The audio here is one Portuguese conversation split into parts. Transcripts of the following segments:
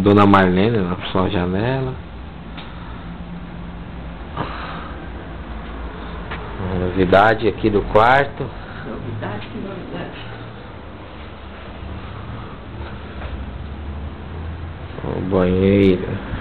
Dona Marlene na sua janela. Novidade aqui do quarto. Novidade, que novidade. O banheiro.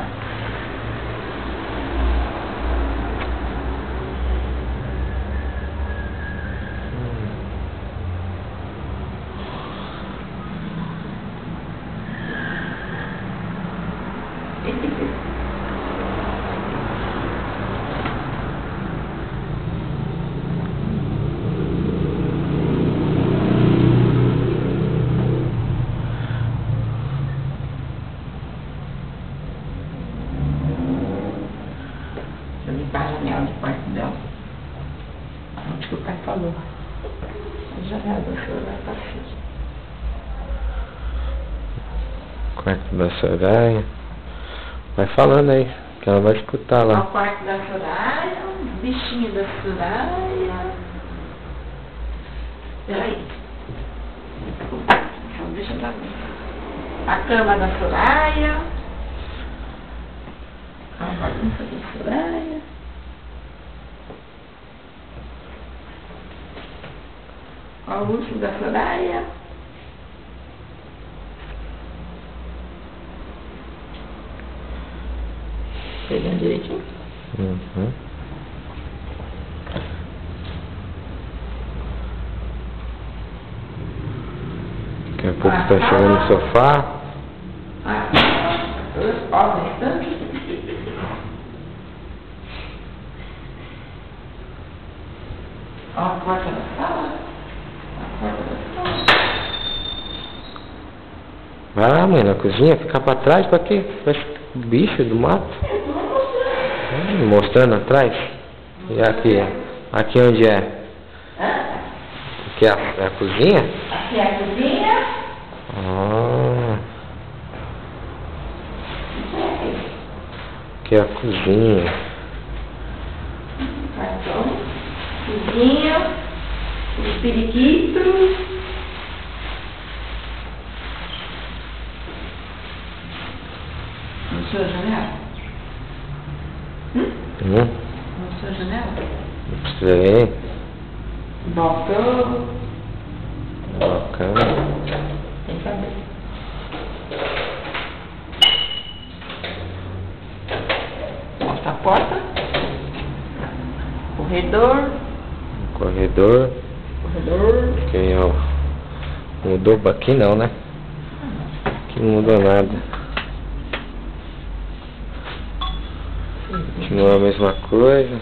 Deixa eu limpar a janela do quarto dela. Onde que o pai falou? A janela da Soraya tá cheia. Quarto da Soraya. Vai falando aí, que ela vai escutar O lá. quarto da Soraya, os bichinhos da Soraya. Peraí. Deixa eu dar a cama da Soraya. A bagunça da Soraya. O luxo da Soraya. Pegando direitinho? Uhum. Daqui a pouco tá chegando no sofá. Ó, bastante. Ó, a porta da sala. A porta da sala. Vai lá, mãe, na cozinha, ficar pra trás, pra quê? Parece bicho do mato. Mostrando atrás. E aqui, aqui onde é? Aqui é a cozinha? Aqui é a cozinha. Ah. Aqui é a cozinha. Cartão. Cozinha. Os periquitos. Não sou a janela? Não sou a janela? Não precisa ver. Balcão. Bacana. Tem que abrir. Mostra a porta. Corredor. Corredor. Corredor. Aqui, ó. Mudou aqui não, né? Aqui não mudou nada. Continua a mesma coisa.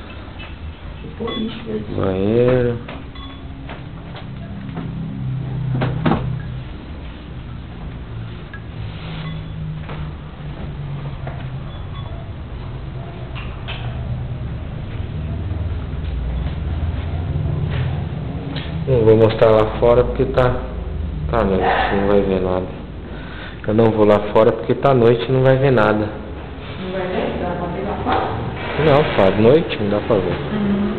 Banheiro. Não vou mostrar lá fora porque tá noite, não vai ver nada. Eu não vou lá fora porque tá noite e não vai ver nada. Não vai ver? Dá pra ver lá fora? Não, tá noite, não dá pra ver.